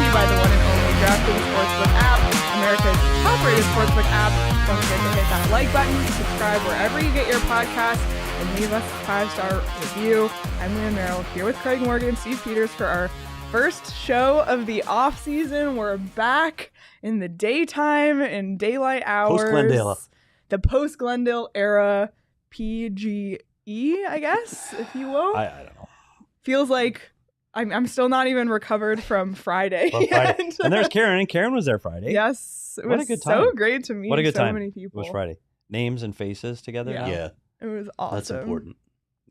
you by the one and only DraftKings Sportsbook app, America's top-rated sportsbook app. Don't forget to hit that like button, subscribe wherever you get your podcasts, and leave us a 5-star review. I'm Leah Merrill here with Craig Morgan and Steve Peters for our first show of the off season. We're back in the daytime in daylight hours. Post-Glendale. The post-Glendale era PGE, I guess, if you will. I don't know. Feels like I'm still not even recovered from Friday. Friday. And there's Karen, and Karen was there Friday. Yes. It What was a good time. so great to meet What a good so time. many people. It was Friday. Names and faces together. Yeah. now? It was awesome. That's important.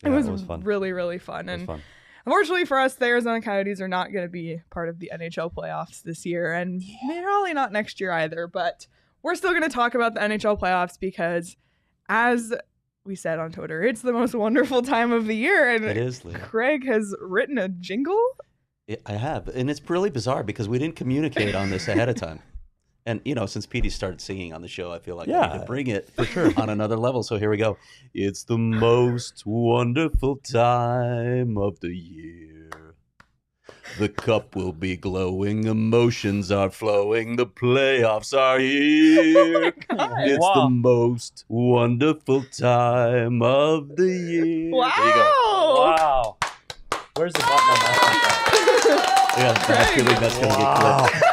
It Yeah, was fun. really, really fun. It was And fun. unfortunately for us, the Arizona Coyotes are not going to be part of the NHL playoffs this year, and probably not next year either. But we're still going to talk about the NHL playoffs because, as we said on Twitter, it's the most wonderful time of the year. And It is, Leah. Craig has written a jingle. I have. And it's really bizarre because we didn't communicate on this ahead of time. And, you know, since Petey started singing on the show, I feel like I need to bring it for sure on another level. So here we go. It's the most wonderful time of the year. The cup will be glowing. Emotions are flowing. The playoffs are here. It's the most wonderful time of the year. Wow. There you go. Wow. Where's the button on that? Yeah, I feel like that's going to get clipped.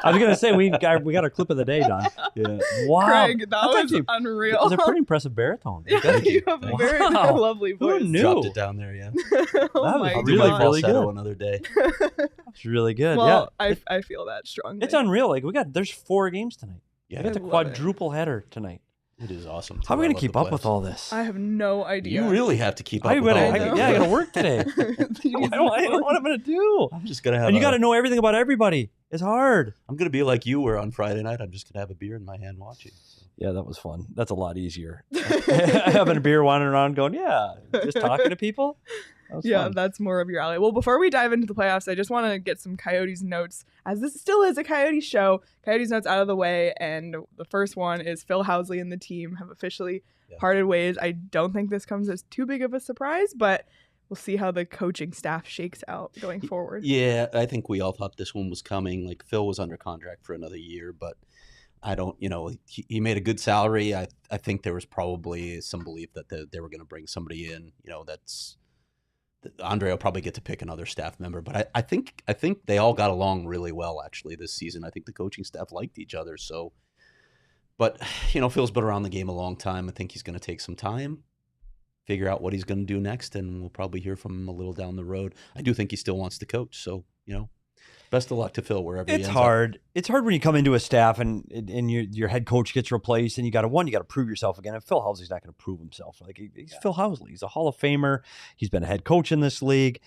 I was going to say, we got our clip of the day, Don. Yeah. Wow. Craig, that That's was actually- unreal. It was a pretty impressive baritone. Yeah, Thank you. you have a very Wow. lovely voice. Who knew? Dropped it down there, yeah. Oh That my was I'll do really, my God. really falsetto good. another day. It's really good. Well, yeah. I feel that strongly. It's unreal. Like there's 4 games tonight. Yeah, We got the I love quadruple header tonight. it is awesome. How are we I going love to keep the up with playoffs. all this? I have no idea. You really have to keep up I with all gotta, that. know. I got to work today. Jeez. I don't know what I'm going to do. I'm just going to have And you got to know everything about everybody. It's hard. I'm going to be like you were on Friday night. I'm just going to have a beer in my hand watching. So. Yeah, that was fun. That's a lot easier. Having a beer, wandering around, going, yeah, just talking to people. That was Yeah, fun. that's more of your alley. Well, before we dive into the playoffs, I just want to get some Coyotes notes, as this still is a Coyotes show. Coyotes notes out of the way, and the first one is Phil Housley and the team have officially parted ways. I don't think this comes as too big of a surprise, but we'll see how the coaching staff shakes out going forward. Yeah, I think we all thought this one was coming. Like, Phil was under contract for another year, but I don't, he made a good salary. I think there was probably some belief that they were going to bring somebody in, that's Andre will probably get to pick another staff member, but I think they all got along really well actually this season. I think the coaching staff liked each other. So, but Phil's been around the game a long time. I think he's going to take some time, figure out what he's going to do next, and we'll probably hear from him a little down the road. I do think he still wants to coach. So, best of luck to Phil wherever he ends It's up. hard. It's hard when you come into a staff and your head coach gets replaced and you got to prove yourself again. And Phil Housley's not going to prove himself. Like he's Phil Housley. He's a Hall of Famer. He's been a head coach in this league.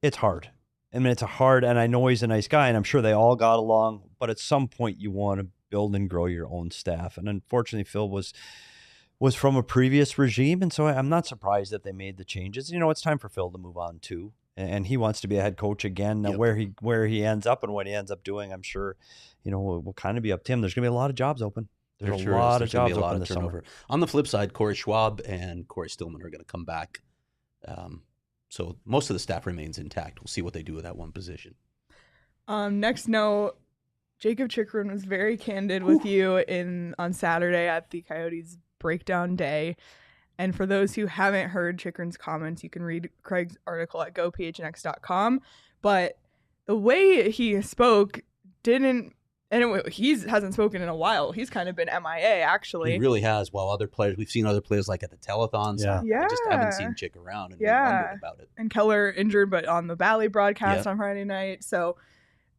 It's hard. I mean, and I know he's a nice guy, and I'm sure they all got along. But at some point, you want to build and grow your own staff. And unfortunately, Phil was from a previous regime, and so I'm not surprised that they made the changes. It's time for Phil to move on too. And he wants to be a head coach again. Now, Yep. where he ends up and what he ends up doing, I'm sure, will kind of be up to him. There's going to be a lot of jobs open. There's a lot of jobs open this summer. On the flip side, Corey Schwab and Corey Stillman are going to come back. So most of the staff remains intact. We'll see what they do with that one position. Next note, Jakob Chychrun was very candid with you on Saturday at the Coyotes breakdown day. And for those who haven't heard Chychrun's comments, you can read Craig's article at gophnx.com. But the way he spoke he hasn't spoken in a while. He's kind of been MIA, actually. He really has. While other players, we've seen other players like at the telethons. Yeah. I just haven't seen Chick around and we wondered about it. And Keller injured, but on the Valley broadcast on Friday night. So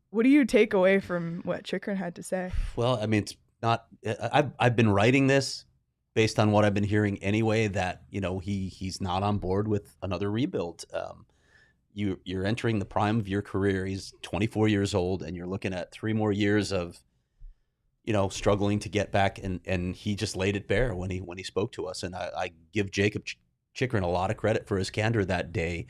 what do you take away from what Chychrun had to say? Well, I mean, it's not. I've been writing this based on what I've been hearing anyway. That he's not on board with another rebuild. You're entering the prime of your career. He's 24 years old, and you're looking at 3 more years of struggling to get back. And he just laid it bare when he spoke to us. And I give Jakob Chychrun a lot of credit for his candor that day.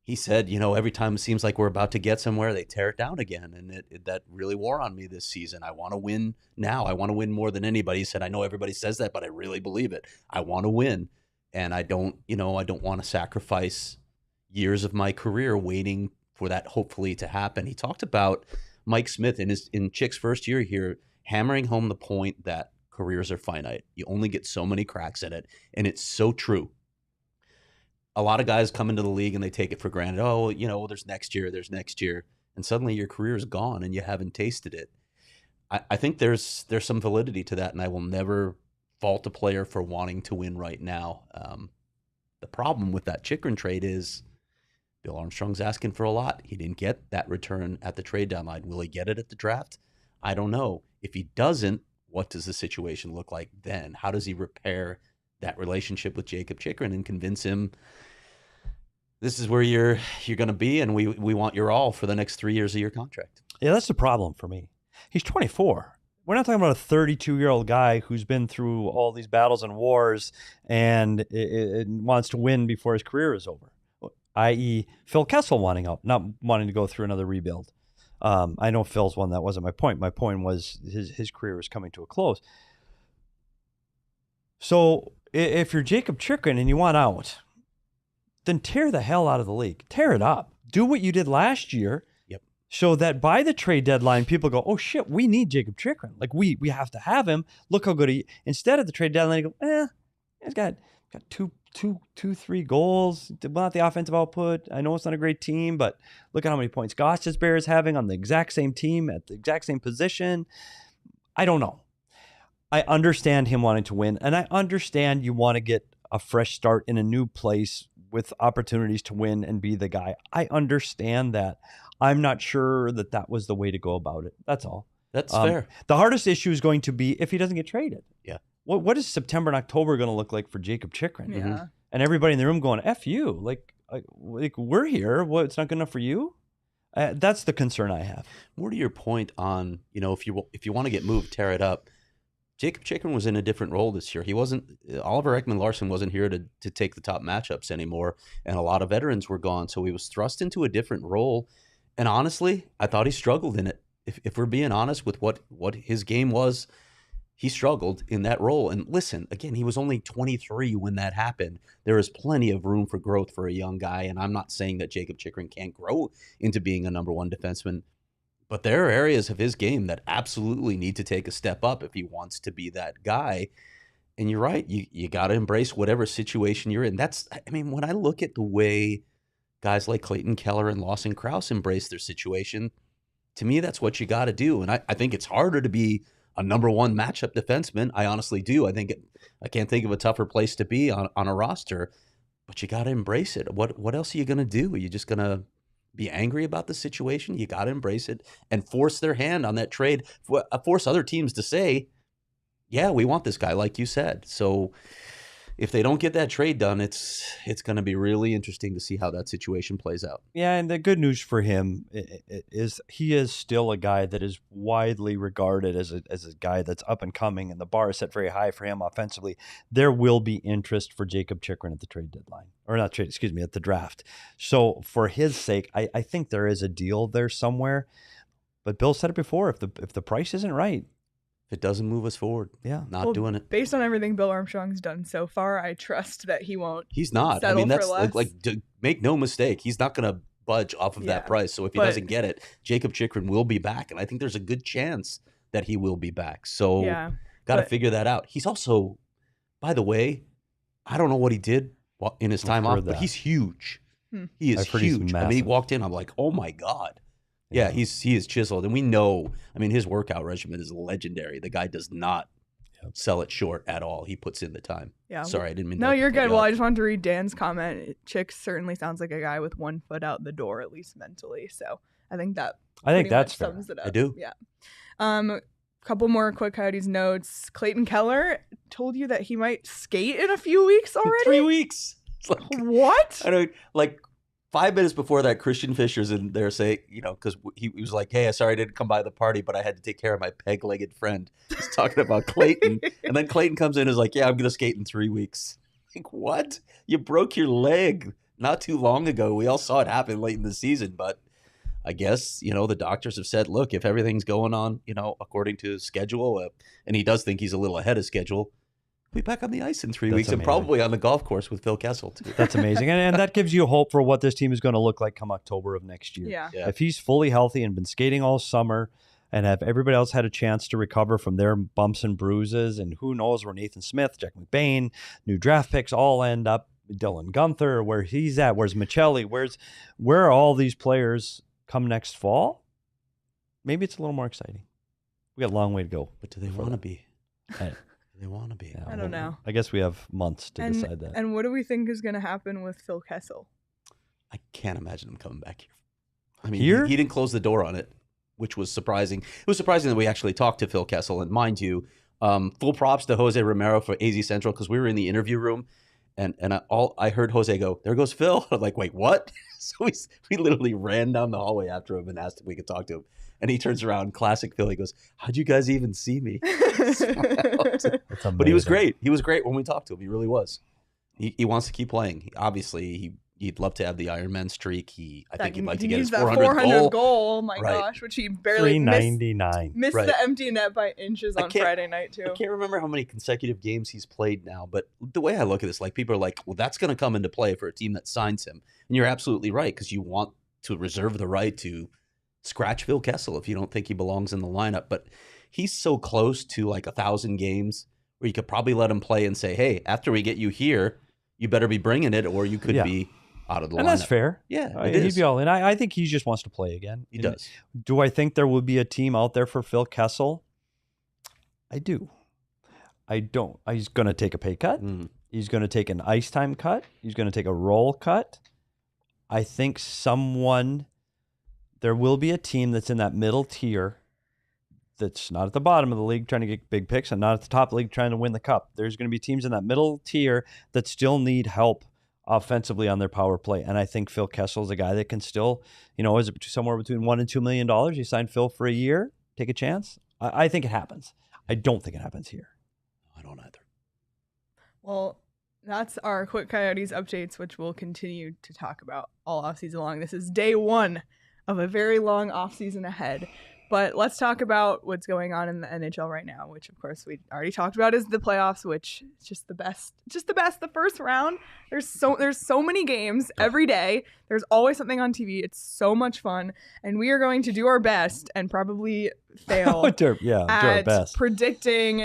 He said, every time it seems like we're about to get somewhere, they tear it down again. And that really wore on me this season. I want to win now. I want to win more than anybody. He said, I know everybody says that, but I really believe it. I want to win. And I don't want to sacrifice years of my career waiting for that hopefully to happen. He talked about Mike Smith in Chick's first year here, hammering home the point that careers are finite. You only get so many cracks at it, and it's so true. A lot of guys come into the league and they take it for granted. Oh, there's next year, and suddenly your career is gone and you haven't tasted it. I think there's some validity to that, and I will never fault a player for wanting to win right now. The problem with that Chychrun trade is Bill Armstrong's asking for a lot. He didn't get that return at the trade deadline. Will he get it at the draft? I don't know. If he doesn't, what does the situation look like then? How does he repair that relationship with Jakob Chychrun and convince him this is where you're going to be, and we want your all for the next 3 years of your contract? Yeah, that's the problem for me. He's 24. We're not talking about a 32-year-old guy who's been through all these battles and wars and it wants to win before his career is over, i.e. Phil Kessel wanting out, not wanting to go through another rebuild. I know Phil's one. That wasn't my point. My point was his career was coming to a close. So if you're Jakob Chychrun and you want out, then tear the hell out of the league. Tear it up. Do what you did last year. Yep. So that by the trade deadline, people go, oh shit, we need Jakob Chychrun. Like we have to have him. Look how good he. Instead of the trade deadline, you go, he's got three goals. Not the offensive output. I know it's not a great team, but look at how many points Gostisbehere is having on the exact same team at the exact same position. I don't know. I understand him wanting to win, and I understand you want to get a fresh start in a new place with opportunities to win and be the guy. I understand that. I'm not sure that was the way to go about it. That's all. That's fair. The hardest issue is going to be if he doesn't get traded. Yeah. What is September and October going to look like for Jakob Chychrun? Yeah. Mm-hmm. And everybody in the room going, F you. Like we're here. What, it's not good enough for you? That's the concern I have. More to your point on, if you want to get moved, tear it up. Jakob Chychrun was in a different role this year. He wasn't. Oliver Ekman-Larsson wasn't here to take the top matchups anymore, and a lot of veterans were gone. So he was thrust into a different role. And honestly, I thought he struggled in it. If we're being honest with what his game was, he struggled in that role. And listen, again, he was only 23 when that happened. There is plenty of room for growth for a young guy, and I'm not saying that Jakob Chychrun can't grow into being a number one defenseman. But there are areas of his game that absolutely need to take a step up if he wants to be that guy. And you're right. You got to embrace whatever situation you're in. When I look at the way guys like Clayton Keller and Lawson Krause embrace their situation, to me, that's what you got to do. And I think it's harder to be a number one matchup defenseman. I honestly do. I can't think of a tougher place to be on a roster, but you got to embrace it. What else are you going to do? Are you just going to be angry about the situation? You got to embrace it and force their hand on that trade. Force other teams to say, yeah, we want this guy, like you said. So if they don't get that trade done, it's going to be really interesting to see how that situation plays out. Yeah, and the good news for him is he is still a guy that is widely regarded as a guy that's up and coming, and the bar is set very high for him offensively. There will be interest for Jakob Chychrun at the trade deadline. Or not trade, excuse me, at the draft. So for his sake, I think there is a deal there somewhere. But Bill said it before, if the price isn't right, if it doesn't move us forward, not doing it. Based on everything Bill Armstrong's done so far, I trust that he won't. He's not. Settle that's for less. Make no mistake, he's not going to budge off of that price. So if he doesn't get it, Jakob Chychrun will be back, and I think there's a good chance that he will be back. So got to figure that out. He's also, by the way, I don't know what he did in his time off, but he's huge. He is huge. He walked in, I'm like, oh my God. Yeah, he is chiseled. And we know, his workout regimen is legendary. The guy does not sell it short at all. He puts in the time. Yeah. Sorry, I didn't mean to. No, you're good. Well, I just wanted to read Dan's comment. Chick certainly sounds like a guy with one foot out the door, at least mentally. So I think that's fair. Sums it up. I do. Yeah. Couple more quick Coyotes notes. Clayton Keller told you that he might skate in a few weeks already? 3 weeks. What? I don't 5 minutes before that, Christian Fisher's in there saying, because he was like, hey, sorry I didn't come by the party, but I had to take care of my peg-legged friend. He's talking about Clayton. And then Clayton comes in and is like, yeah, I'm going to skate in 3 weeks. Like, what? You broke your leg not too long ago. We all saw it happen late in the season, but I guess, the doctors have said, look, if everything's going on, according to schedule, and he does think he's a little ahead of schedule, We'll be back on the ice in 3 That's weeks and amazing. probably on the golf course with Phil Kessel, too. That's amazing. And that gives you hope for what this team is going to look like come October of next year. Yeah. If he's fully healthy and been skating all summer and have everybody else had a chance to recover from their bumps and bruises, and who knows where Nathan Smith, Jack McBain, new draft picks all end up, Dylan Gunther, where he's at, where's Michelli, where are all these players come next fall? Maybe it's a little more exciting. We got a long way to go. But do they want to be? They want to be. I don't know. I guess we have months to decide that. And what do we think is going to happen with Phil Kessel? I can't imagine him coming back here. I mean, Here? he didn't close the door on it, which was surprising. It was surprising that we actually talked to Phil Kessel. And mind you, full props to Jose Romero for AZ Central, because we were in the interview room, and I heard Jose go, "There goes Phil." I'm like, "Wait, what?" So we literally ran down the hallway after him and asked if we could talk to him. And he turns around, classic Phil. He goes, "How'd you guys even see me?" But he was great. He was great when we talked to him. He really was. He wants to keep playing. He'd love to have the Ironman streak. I think he'd like to get his 400th goal. Oh my gosh, which he barely 399. missed the empty net by inches on Friday night too. I can't remember how many consecutive games he's played now, but the way I look at this, like, people are like, well, that's going to come into play for a team that signs him. And you're absolutely right, because you want to reserve the right to scratch Phil Kessel if you don't think he belongs in the lineup. But he's so close to like 1,000 games where you could probably let him play and say, hey, after we get you here, you better be bringing it, or you could be out of the lineup. And that's fair. Yeah, he'd be all in. I think he just wants to play again. He does. Do I think there will be a team out there for Phil Kessel? I do. I don't. He's going to take a pay cut. He's going to take an ice time cut. He's going to take a role cut. I think there will be a team that's in that middle tier that's not at the bottom of the league trying to get big picks and not at the top of the league trying to win the cup. There's going to be teams in that middle tier that still need help offensively on their power play. And I think Phil Kessel is a guy that can still, is it somewhere between $1 and $2 million? You sign Phil for a year, take a chance. I think it happens. I don't think it happens here. I don't either. Well, that's our Quick Coyotes updates, which we'll continue to talk about all offseason long. This is day one of a very long offseason ahead. But let's talk about what's going on in the NHL right now, which, of course, we already talked about, is the playoffs, which is just the best. Just the best. The first round, there's so many games every day. There's always something on TV. It's so much fun. And we are going to do our best and probably fail our best predicting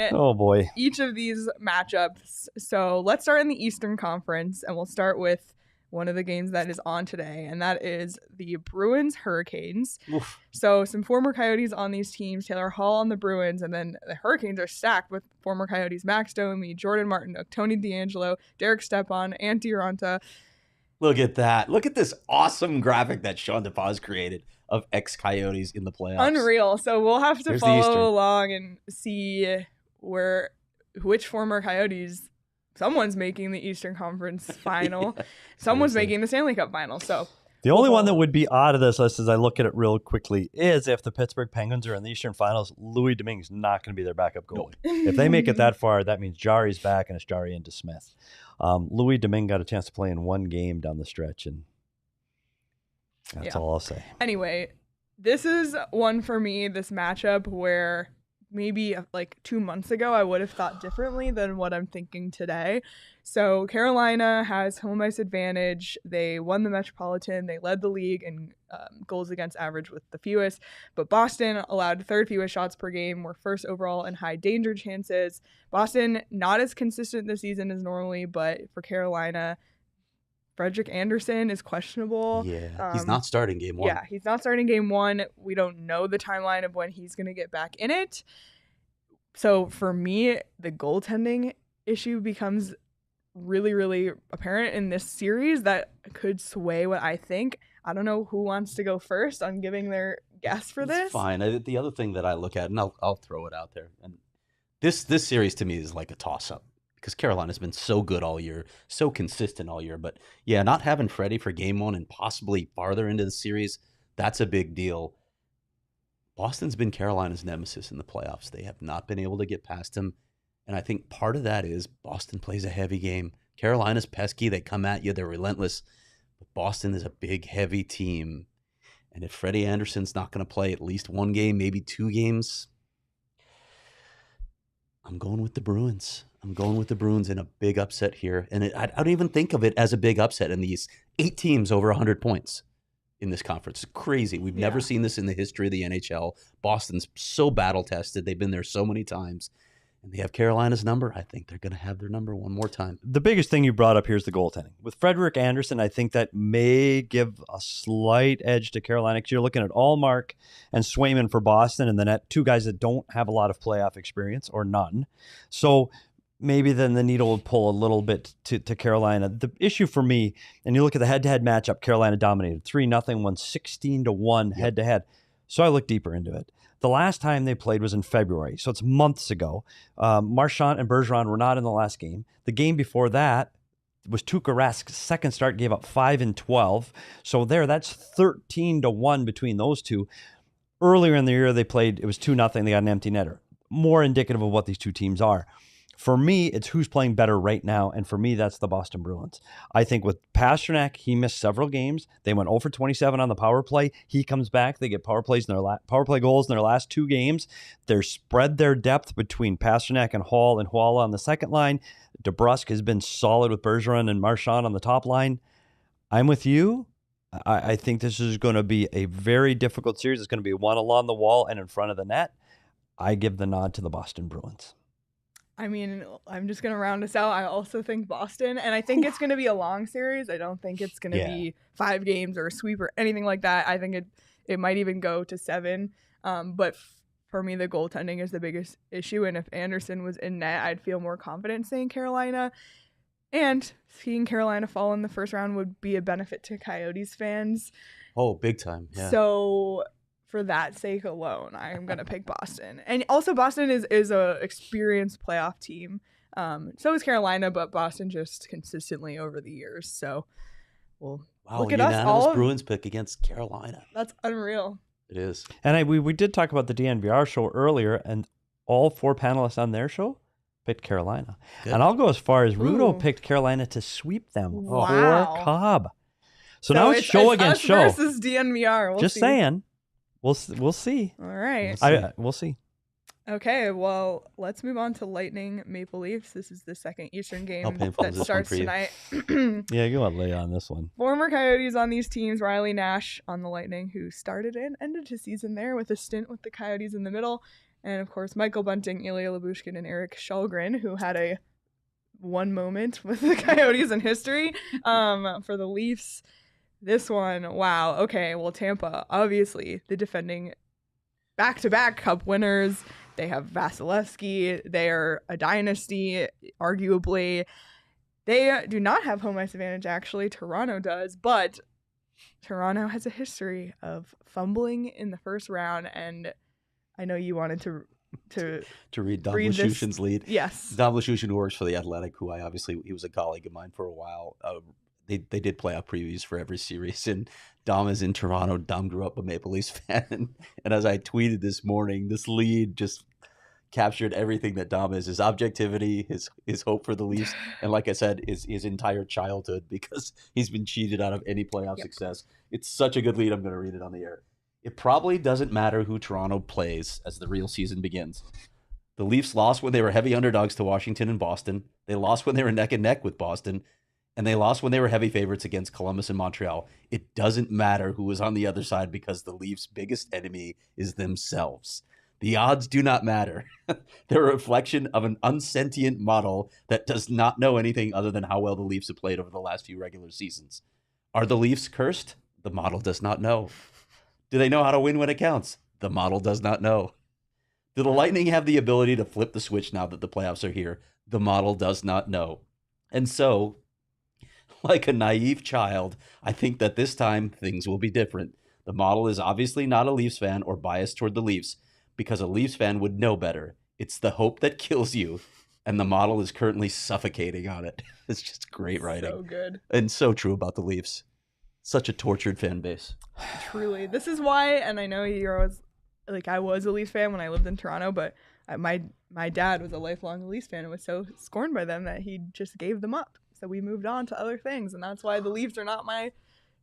each of these matchups. So let's start in the Eastern Conference, and we'll start with one of the games that is on today, and that is the Bruins Hurricanes. Oof. So some former Coyotes on these teams, Taylor Hall on the Bruins, and then the Hurricanes are stacked with former Coyotes Max Domi, Jordan Martinook, Tony DeAngelo, Derek Stepan, Antti Ranta. Look at that. Look at this awesome graphic that Sean DePaz created of ex-Coyotes in the playoffs. Unreal. So we'll have to follow along and see which former Coyotes. Someone's making the Eastern Conference final. Someone's making the Stanley Cup final. So the only one that would be out of this list, as I look at it real quickly, is if the Pittsburgh Penguins are in the Eastern Finals, Louis Domingue's not going to be their backup goalie. If they make it that far, that means Jari's back and it's Jari into Smith. Louis Domingue got a chance to play in one game down the stretch, and that's all I'll say. Anyway, this is one for me, this matchup where maybe like 2 months ago, I would have thought differently than what I'm thinking today. So Carolina has home ice advantage. They won the Metropolitan. They led the league in goals against average with the fewest. But Boston allowed third fewest shots per game, were first overall in high danger chances. Boston, not as consistent this season as normally, but for Carolina, Frederick Anderson is questionable. Yeah, he's not starting game one. Yeah, he's not starting game one. We don't know the timeline of when he's going to get back in it. So for me, the goaltending issue becomes really, really apparent in this series that could sway what I think. I don't know who wants to go first on giving their guess for this. It's fine. The other thing that I look at, and I'll throw it out there, and this series to me is like a toss-up. Because Carolina's been so good all year, so consistent all year. But yeah, not having Freddie for game one and possibly farther into the series, that's a big deal. Boston's been Carolina's nemesis in the playoffs. They have not been able to get past him. And I think part of that is Boston plays a heavy game. Carolina's pesky. They come at you. They're relentless. But Boston is a big, heavy team. And if Freddie Anderson's not going to play at least one game, maybe 2 games, I'm going with the Bruins. I'm going with the Bruins in a big upset here. And I don't even think of it as a big upset in these 8 teams over 100 points in this conference. It's crazy. We've never seen this in the history of the NHL. Boston's so battle-tested. They've been there so many times. And they have Carolina's number. I think they're going to have their number one more time. The biggest thing you brought up here is the goaltending. With Frederik Andersen, I think that may give a slight edge to Carolina, because you're looking at Allmark and Swayman for Boston, and the net, 2 guys that don't have a lot of playoff experience or none. So maybe then the needle will pull a little bit to Carolina. The issue for me, and you look at the head-to-head matchup, Carolina dominated 3-0, won 16-1 head-to-head. So I looked deeper into it. The last time they played was in February, so it's months ago. Marchand and Bergeron were not in the last game. The game before that was Tuukka Rask's second start, gave up 5 and 12. So that's 13-1 between those two. Earlier in the year they played, it was 2-0. They got an empty netter. More indicative of what these two teams are. For me, it's who's playing better right now, and for me, that's the Boston Bruins. I think with Pastrnak, he missed several games. They went 0 for 27 on the power play. He comes back. They get power play goals in their last 2 games. They're spread their depth between Pastrnak and Hall and Huala on the second line. DeBrusk has been solid with Bergeron and Marchand on the top line. I'm with you. I think this is going to be a very difficult series. It's going to be one along the wall and in front of the net. I give the nod to the Boston Bruins. I mean, I'm just going to round us out. I also think Boston, and I think it's going to be a long series. I don't think it's going to be 5 games or a sweep or anything like that. I think it might even go to 7. But for me, the goaltending is the biggest issue. And if Anderson was in net, I'd feel more confident saying Carolina. And seeing Carolina fall in the first round would be a benefit to Coyotes fans. Oh, big time. Yeah. So for that sake alone, I'm going to pick Boston. And also Boston is a experienced playoff team. So is Carolina, but Boston just consistently over the years. So look at us all. Bruins pick against Carolina. That's unreal. It is. And we did talk about the DNVR show earlier, and all 4 panelists on their show picked Carolina. Good. And I'll go as far as Rudo picked Carolina to sweep them for Cobb. So now it's show against show versus DNVR. We'll just see. Saying. We'll see. All right. We'll see. Okay, well, let's move on to Lightning Maple Leafs. This is the second Eastern game that starts tonight. Yeah, go on, lay on this one. Former Coyotes on these teams, Riley Nash on the Lightning, who started and ended his season there with a stint with the Coyotes in the middle. And, of course, Michael Bunting, Ilya Lyubushkin, and Eric Källgren, who had one moment with the Coyotes in history for the Leafs. This one, wow. Okay, well, Tampa, obviously, the defending back-to-back Cup winners. They have Vasilevsky. They are a dynasty, arguably. They do not have home ice advantage, actually. Toronto does, but Toronto has a history of fumbling in the first round, and I know you wanted to read Dom Luszczyszyn's lead. Yes. Dom Luszczyszyn, who works for The Athletic, who he was a colleague of mine for a while. They did playoff previews for every series, and Dom is in Toronto. Dom grew up a Maple Leafs fan, and as I tweeted this morning, this lead just captured everything that Dom is: his objectivity, his hope for the Leafs, and like I said, his entire childhood, because he's been cheated out of any playoff success. It's such a good lead. I'm going to read it on the air. It probably doesn't matter who Toronto plays as the real season begins. The Leafs lost when they were heavy underdogs to Washington and Boston. They lost when they were neck and neck with Boston. And they lost when they were heavy favorites against Columbus and Montreal. It doesn't matter who is on the other side, because the Leafs' biggest enemy is themselves. The odds do not matter. They're a reflection of an unsentient model that does not know anything other than how well the Leafs have played over the last few regular seasons. Are the Leafs cursed? The model does not know. Do they know how to win when it counts? The model does not know. Do the Lightning have the ability to flip the switch now that the playoffs are here? The model does not know. And so, like a naive child, I think that this time things will be different. The model is obviously not a Leafs fan or biased toward the Leafs, because a Leafs fan would know better. It's the hope that kills you, and the model is currently suffocating on it. It's just great writing. So good. And so true about the Leafs. Such a tortured fan base. Truly. This is why, and I know you're always, I was a Leafs fan when I lived in Toronto, but my dad was a lifelong Leafs fan and was so scorned by them that he just gave them up. So we moved on to other things, and that's why the Leafs are not my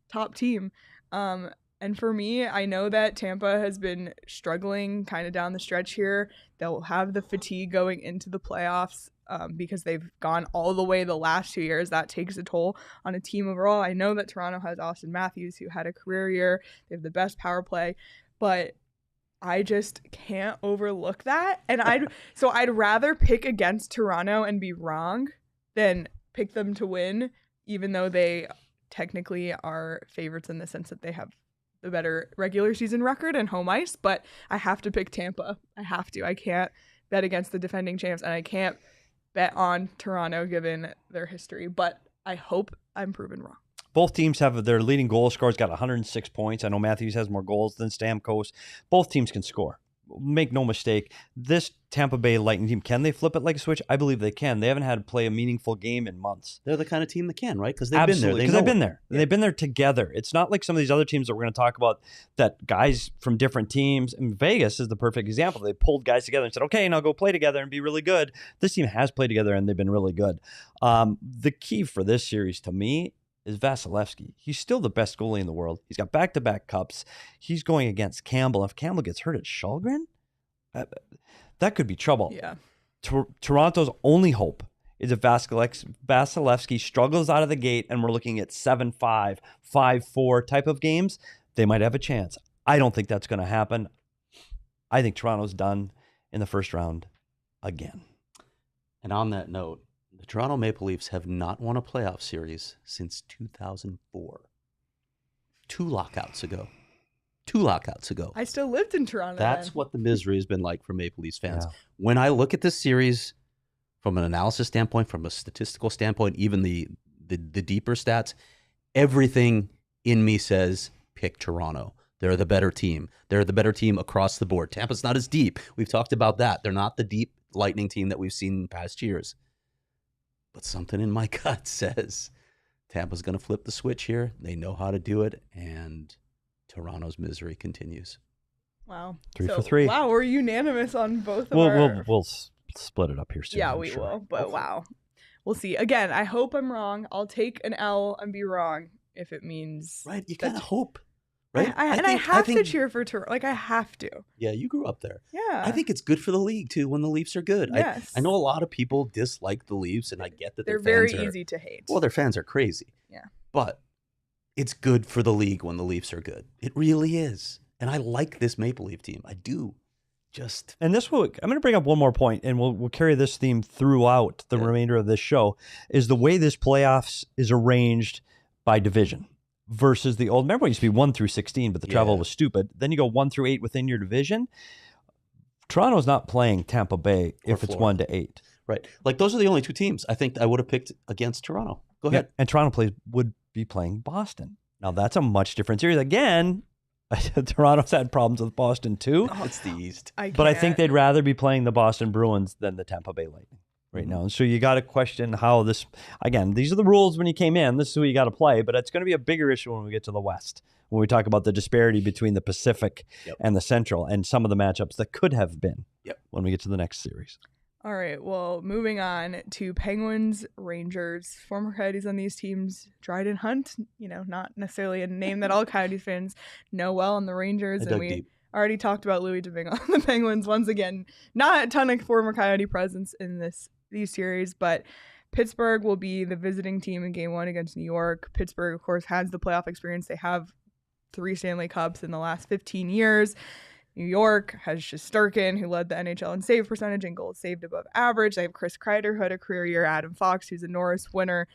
top team. And for me, I know that Tampa has been struggling kind of down the stretch here. They'll have the fatigue going into the playoffs. because they've gone all the way the last 2 years. That takes a toll on a team overall. I know that Toronto has Austin Matthews, who had a career year. They have the best power play, but I just can't overlook that. And I'd rather pick against Toronto and be wrong than pick them to win, even though they technically are favorites in the sense that they have the better regular season record and home ice. But I have to pick Tampa. I have to. I can't bet against the defending champs, and I can't bet on Toronto given their history. But I hope I'm proven wrong. Both teams have their leading goal scorers got 106 points. I know Matthews has more goals than Stamkos. Both teams can score. Make no mistake. This Tampa Bay Lightning team, can they flip it like a switch? I believe they can. They haven't had to play a meaningful game in months. They're the kind of team that can, right? Because they've Absolutely. been there. Because they've been there. Yeah. They've been there together. It's not like some of these other teams that we're going to talk about that guys from different teams. And Vegas is the perfect example. They pulled guys together and said, okay, now go play together and be really good. This team has played together and they've been really good. The key for this series to me is Vasilevsky. He's still the best goalie in the world. He's got back-to-back cups. He's going against Campbell. If Campbell gets hurt at Källgren, that could be trouble. Yeah. Toronto's only hope is if Vasilevsky struggles out of the gate and we're looking at 7-5, 5-4 type of games, they might have a chance. I don't think that's going to happen. I think Toronto's done in the first round again. And on that note, the Toronto Maple Leafs have not won a playoff series since 2004. 2 lockouts ago. I still lived in Toronto. That's what the misery has been like for Maple Leafs fans. Yeah. When I look at this series from an analysis standpoint, from a statistical standpoint, even the deeper stats, everything in me says pick Toronto. They're the better team. They're the better team across the board. Tampa's not as deep. We've talked about that. They're not the deep Lightning team that we've seen in past years. But something in my gut says Tampa's going to flip the switch here. They know how to do it, and Toronto's misery continues. Wow. 3 for 3. Wow, we're unanimous on both of our... We'll split it up here soon. Yeah, we will. But hopefully. Wow. We'll see. Again, I hope I'm wrong. I'll take an L and be wrong if it means... Right, you gotta hope. Right? I have to cheer for Toronto. Like, I have to. Yeah, you grew up there. Yeah. I think it's good for the league, too, when the Leafs are good. Yes. I know a lot of people dislike the Leafs, and I get that they're very easy to hate. Well, their fans are crazy. Yeah. But it's good for the league when the Leafs are good. It really is. And I like this Maple Leaf team. I do. And this will, I'm going to bring up one more point, and we'll carry this theme throughout the remainder of this show, is the way this playoffs is arranged by division. Versus the old, remember it used to be 1 through 16, but the travel was stupid. Then you go 1 through 8 within your division. Toronto's not playing Tampa Bay if it's 1 to 8. Right. Like those are the only 2 teams I think I would have picked against Toronto. Go ahead. And Toronto would be playing Boston. Now that's a much different series. Again, Toronto's had problems with Boston too. Oh, it's the East. But I think they'd rather be playing the Boston Bruins than the Tampa Bay Lightning right now. And so you got to question how this, again, these are the rules when you came in. This is who you got to play, but it's going to be a bigger issue when we get to the West, when we talk about the disparity between the Pacific and the Central and some of the matchups that could have been when we get to the next series. All right, well, moving on to Penguins, Rangers, former Coyotes on these teams, Dryden Hunt, not necessarily a name that all Coyotes fans know well, on the Rangers. And we already talked about Louis Domingue on the Penguins. Once again, not a ton of former Coyote presence in these series, but Pittsburgh will be the visiting team in Game 1 against New York. Pittsburgh, of course, has the playoff experience. They have 3 Stanley Cups in the last 15 years. New York has Shesterkin, who led the NHL in save percentage and goals saved above average. They have Chris Kreider, who had a career year. Adam Fox, who's a Norris winner.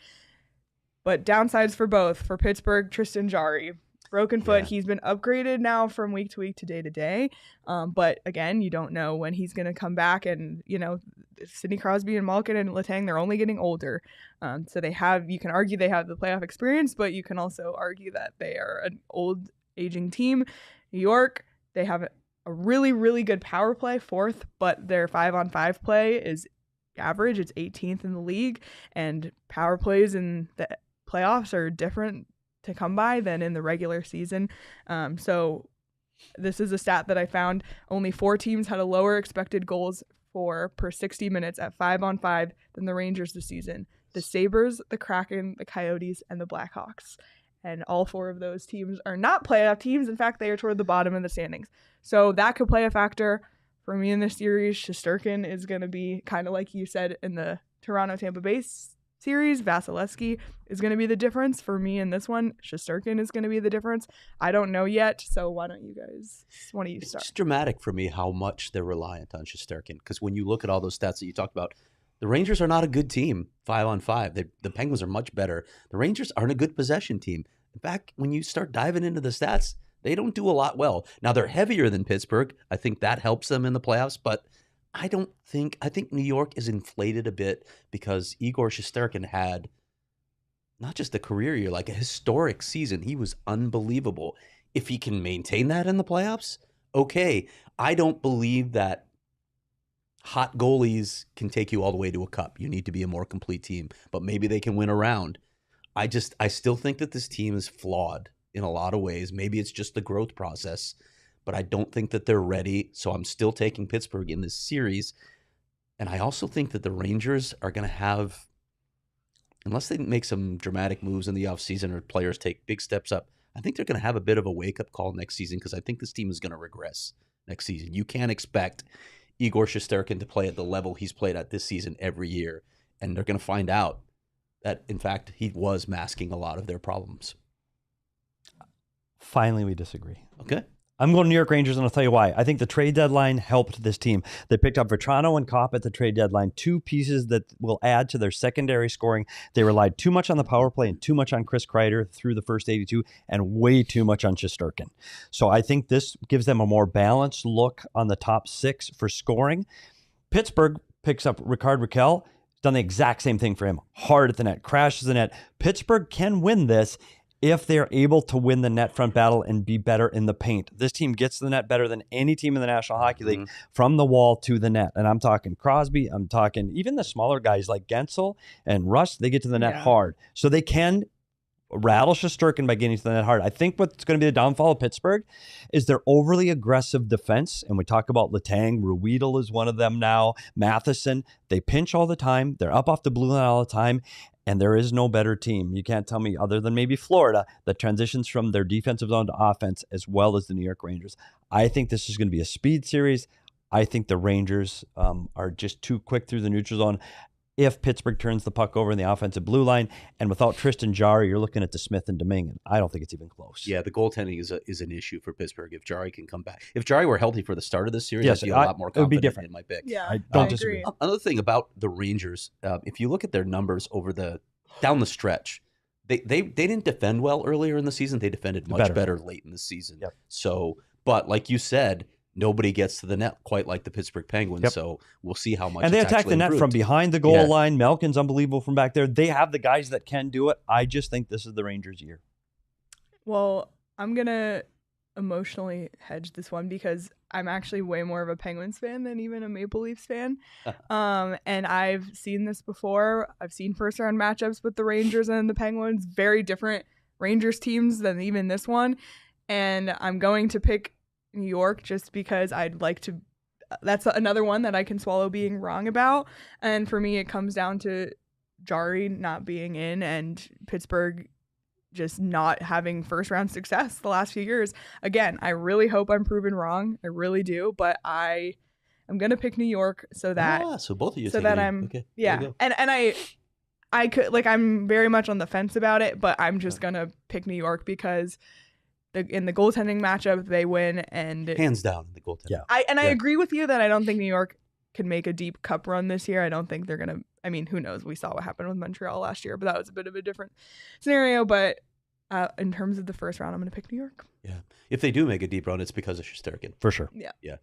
But downsides for both. For Pittsburgh, Tristan Jarry. Broken foot. He's been upgraded now from week to week to day to day. But again, you don't know when he's going to come back. And, Sidney Crosby and Malkin and Letang, they're only getting older. So you can argue they have the playoff experience, but you can also argue that they are an old, aging team. New York, they have a really, really good power play, 4th, but their 5-on-5 play is average. It's 18th in the league, and power plays in the playoffs are different to come by than in the regular season. So this is a stat that I found. Only 4 teams had a lower expected goals per 60 minutes at 5-on-5 than the Rangers this season. The Sabres, the Kraken, the Coyotes, and the Blackhawks. And all 4 of those teams are not playoff teams. In fact, they are toward the bottom of the standings. So that could play a factor for me in this series, Shesterkin is going to be kind of like you said in the Toronto-Tampa Bay series. Vasilevsky is going to be the difference. For me in this one, Shesterkin is going to be the difference. I don't know yet, so why don't you start? It's dramatic for me how much they're reliant on Shesterkin, because when you look at all those stats that you talked about, the Rangers are not a good team 5-on-5. The Penguins are much better. The Rangers aren't a good possession team. In fact, when you start diving into the stats, they don't do a lot well. Now, they're heavier than Pittsburgh. I think that helps them in the playoffs, but I think New York is inflated a bit because Igor Shesterkin had not just a career year, like a historic season. He was unbelievable. If he can maintain that in the playoffs, okay. I don't believe that hot goalies can take you all the way to a cup. You need to be a more complete team, but maybe they can win a round. I still think that this team is flawed in a lot of ways. Maybe it's just the growth process, but I don't think that they're ready. So I'm still taking Pittsburgh in this series. And I also think that the Rangers are going to have, unless they make some dramatic moves in the offseason or players take big steps up, I think they're going to have a bit of a wake-up call next season, because I think this team is going to regress next season. You can't expect Igor Shesterkin to play at the level he's played at this season every year, and they're going to find out that, in fact, he was masking a lot of their problems. Finally, we disagree. Okay. I'm going to New York Rangers, and I'll tell you why. I think the trade deadline helped this team. They picked up Vetrano and Kopp at the trade deadline, two pieces that will add to their secondary scoring. They relied too much on the power play and too much on Chris Kreider through the first 82, and way too much on Shesterkin. So I think this gives them a more balanced look on the top six for scoring. Pittsburgh picks up Rickard Rakell, done the exact same thing for him. Hard at the net, crashes the net. Pittsburgh can win this if they're able to win the net front battle and be better in the paint. This team gets to the net better than any team in the National Hockey League from the wall to the net. And I'm talking Crosby, I'm talking even the smaller guys like Kessel and Rust, they get to the net hard. So they can rattle Shesterkin by getting to the net hard. I think what's going to be the downfall of Pittsburgh is their overly aggressive defense. And we talk about Letang, Ruedel is one of them now, Matheson. They pinch all the time. They're up off the blue line all the time. And there is no better team. You can't tell me, other than maybe Florida, that transitions from their defensive zone to offense as well as the New York Rangers. I think this is going to be a speed series. I think the Rangers are just too quick through the neutral zone if Pittsburgh turns the puck over in the offensive blue line. And without Tristan Jarry, you're looking at the Smith and Domingue. I don't think it's even close. Yeah, the goaltending is an issue for Pittsburgh if Jarry can come back. If Jarry were healthy for the start of this series, I'd be a lot more confident in my pick. Yeah, I don't disagree. Another thing about the Rangers, if you look at their numbers down the stretch, they didn't defend well earlier in the season. They defended much better late in the season. Yep. So, but like you said, nobody gets to the net quite like the Pittsburgh Penguins. Yep. So we'll see how much. And they attack the net from behind the goal line. Malkin's unbelievable from back there. They have the guys that can do it. I just think this is the Rangers' year. Well, I'm gonna emotionally hedge this one because I'm actually way more of a Penguins fan than even a Maple Leafs fan. And I've seen this before. I've seen first round matchups with the Rangers and the Penguins, very different Rangers teams than even this one. And I'm going to pick New York just because I'd like to. That's another one that I can swallow being wrong about. And for me, it comes down to Jarry not being in and Pittsburgh just not having first round success the last few years. Again, I really hope I'm proven wrong. I really do, but I'm going to pick New York so that so both of you so that I'm okay. Yeah. And I could, like, I'm very much on the fence about it, but I'm just going to pick New York because in the goaltending matchup they win, and hands down in the goaltending. Yeah. I agree with you that I don't think New York can make a deep cup run this year. I don't think they're going to. I mean, who knows? We saw what happened with Montreal last year, but that was a bit of a different scenario. But in terms of the first round, I'm going to pick New York. Yeah. If they do make a deep run, it's because of Shesterkin. For sure. Yeah. Yeah.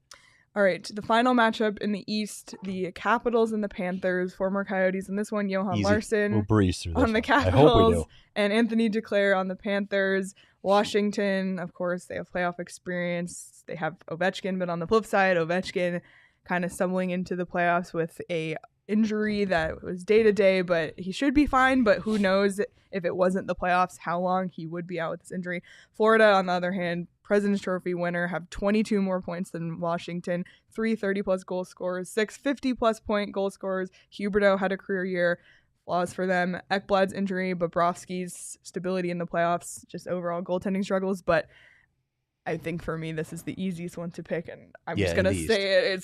All right. The final matchup in the East, the Capitals and the Panthers, former Coyotes. In this one, Johan Larsson we'll breeze through this on the Capitals and Anthony Duclair on the Panthers. Washington, of course, they have playoff experience. They have Ovechkin, but on the flip side, Ovechkin kind of stumbling into the playoffs with a injury that was day-to-day, but he should be fine. But who knows if it wasn't the playoffs, how long he would be out with this injury. Florida, on the other hand, President's Trophy winner, have 22 more points than Washington, 3 30-plus goal scorers, 6 50-plus point goal scorers. Huberdeau had a career year. Flaws for them. Ekblad's injury, Bobrovsky's stability in the playoffs, just overall goaltending struggles. But I think for me, this is the easiest one to pick, and I'm Yeah, just gonna in the say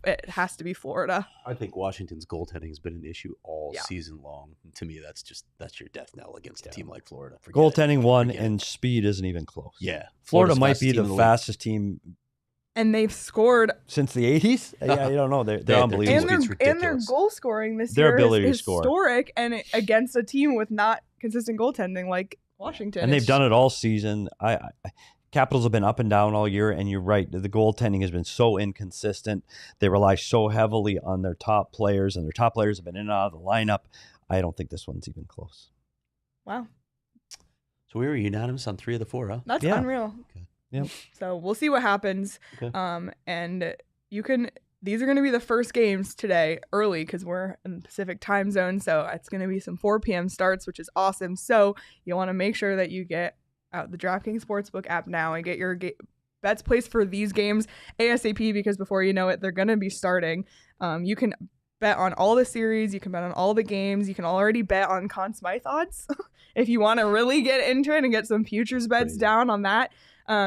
it has to be Florida. I think Washington's goaltending has been an issue all Yeah. season long. To me, that's your death knell against a team like Florida. Forget Goaltending one, Forget and speed isn't even close. Yeah, Florida Florida's might fastest be team in the league. fastest team And they've scored, since the 80s. Yeah, you don't know. They're Their unbelievable. team and speed's their ridiculous. goal scoring this Their year ability is to score. historic, and against a team with not consistent goaltending like Washington. And they've done it all season. Capitals have been up and down all year, and you're right. The goaltending has been so inconsistent. They rely so heavily on their top players, and their top players have been in and out of the lineup. I don't think this one's even close. Wow, So we were unanimous on 3 of the 4, huh? that's Yeah. unreal. Okay. Yep. So we'll see what happens. Okay. And these are going to be the first games today early because we're in the Pacific time zone. So it's going to be some 4 p.m. starts, which is awesome. So you want to make sure that you get out the DraftKings Sportsbook app now and get your bets placed for these games ASAP, because before you know it, they're going to be starting. You can bet on all the series. You can bet on all the games. You can already bet on Conn Smythe odds if you want to really get into it and get some futures bets Crazy. down on that.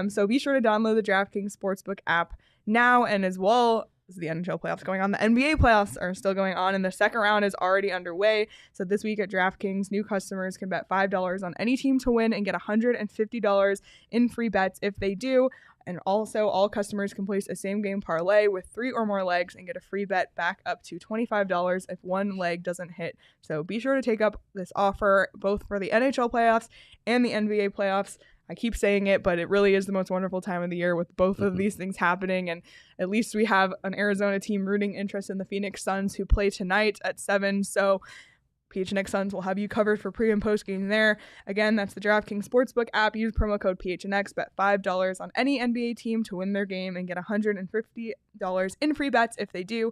So be sure to download the DraftKings Sportsbook app now, and as well as the NHL playoffs going on. The NBA playoffs are still going on, and the second round is already underway. So this week at DraftKings, new customers can bet $5 on any team to win and get $150 in free bets if they do. And also, all customers can place a same-game parlay with 3 or more legs and get a free bet back up to $25 if one leg doesn't hit. So be sure to take up this offer both for the NHL playoffs and the NBA playoffs. I keep saying it, but it really is the most wonderful time of the year with both of these things happening. And at least we have an Arizona team rooting interest in the Phoenix Suns, who play tonight at 7. So PHNX Suns will have you covered for pre and post game there. Again, that's the DraftKings Sportsbook app. Use promo code PHNX. Bet $5 on any NBA team to win their game and get $150 in free bets if they do.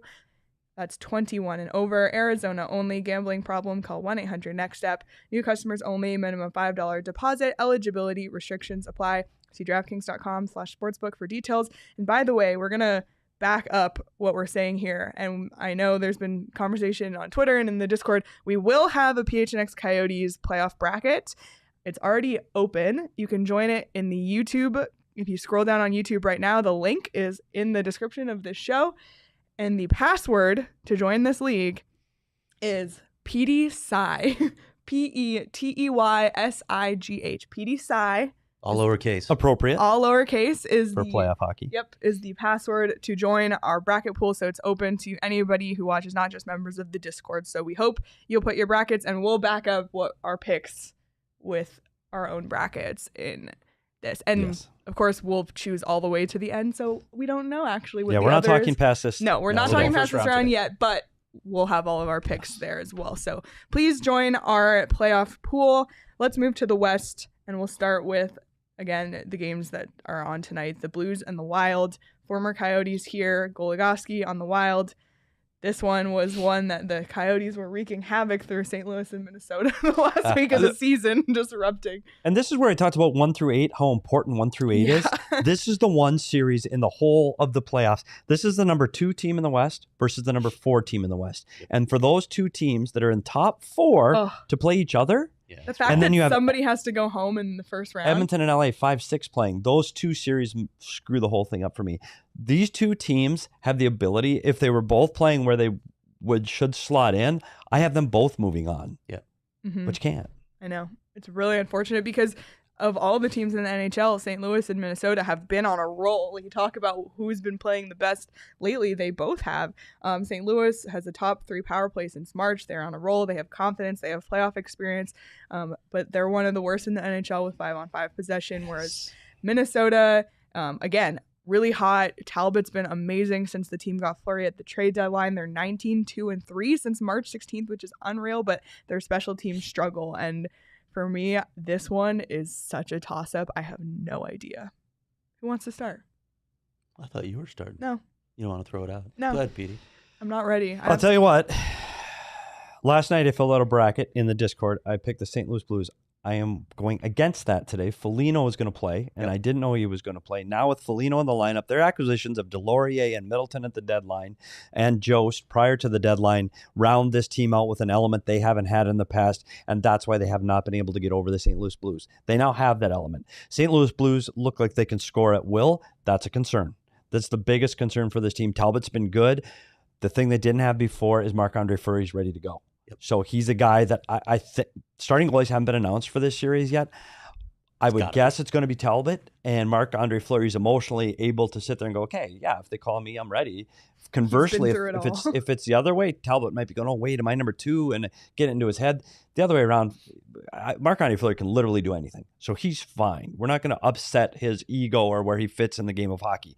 That's 21 and over. Arizona only. Gambling problem? Call 1-800-NEXT-STEP. New customers only. Minimum $5 deposit. Eligibility restrictions apply. See DraftKings.com/sportsbook for details. And by the way, we're going to back up what we're saying here. And I know there's been conversation on Twitter and in the Discord. We will have a PHNX Coyotes playoff bracket. It's already open. You can join it in the YouTube. If you scroll down on YouTube right now, the link is in the description of this show. And the password to join this league is Petey Sigh. PETEYSIGH. Petey Sigh. All lowercase. Appropriate All lowercase is for the playoff hockey. Yep, is the password to join our bracket pool. So it's open to anybody who watches, not just members of the Discord. So we hope you'll put your brackets, and we'll back up what our picks with our own brackets in this. And Yes. of course, we'll choose all the way to the end. So we don't know actually what Yeah, the we're not others- talking past this. No, we're not we'll talking go past first this round round today. yet, but we'll have all of our picks there as well. So please join our playoff pool. Let's move to the West, and we'll start with, again, the games that are on tonight. The Blues and the Wild. Former Coyotes here. Goligoski on the Wild. This one was one that the Coyotes were wreaking havoc through St. Louis and Minnesota the last week of the season, disrupting. And this is where I talked about 1 through 8, how important 1 through 8 is. This is the one series in the whole of the playoffs. This is the number 2 team in the West versus the number 4 team in the West. And for those 2 teams that are in top 4 Ugh. to play each other, Yeah. The fact And then that you have somebody has to go home in the first round. Edmonton and LA 5-6 playing, those 2 series screw the whole thing up for me. These 2 teams have the ability, if they were both playing where they should slot in, I have them both moving on, Mhm. but you can't. I know. It's really unfortunate because of all the teams in the NHL, St. Louis and Minnesota have been on a roll. You talk about who's been playing the best lately. They both have. St. Louis has a top 3 power play since March. They're on a roll. They have confidence. They have playoff experience. But they're one of the worst in the NHL with 5-on-5 possession, whereas Minnesota, again, really hot. Talbot's been amazing since the team got Fleury at the trade deadline. They're 19-2-3 since March 16th, which is unreal, but their special teams struggle. And for me, this one is such a toss-up. I have no idea. Who wants to start? I thought you were starting. No, You don't want to throw it out. No. Go ahead, Petey. I'm not ready. I'll tell you what. Last night I filled out a bracket in the Discord. I picked the St. Louis Blues. I am going against that today. Foligno is going to play, and I didn't know he was going to play. Now with Foligno in the lineup, their acquisitions of Delorier and Middleton at the deadline and Jost prior to the deadline round this team out with an element they haven't had in the past, and that's why they have not been able to get over the St. Louis Blues. They now have that element. St. Louis Blues look like they can score at will. That's a concern. That's the biggest concern for this team. Talbot's been good. The thing they didn't have before is Marc-Andre Fleury's ready to go. So he's a guy that I think starting goalies haven't been announced for this series yet. I would guess it's going to be Talbot, and Marc-Andre Fleury's emotionally able to sit there and go, okay, yeah, if they call me, I'm ready. Conversely, if it's the other way, Talbot might be going, oh, wait, am I number 2? And get it into his head. The other way around, Marc-Andre Fleury can literally do anything. So he's fine. We're not going to upset his ego or where he fits in the game of hockey.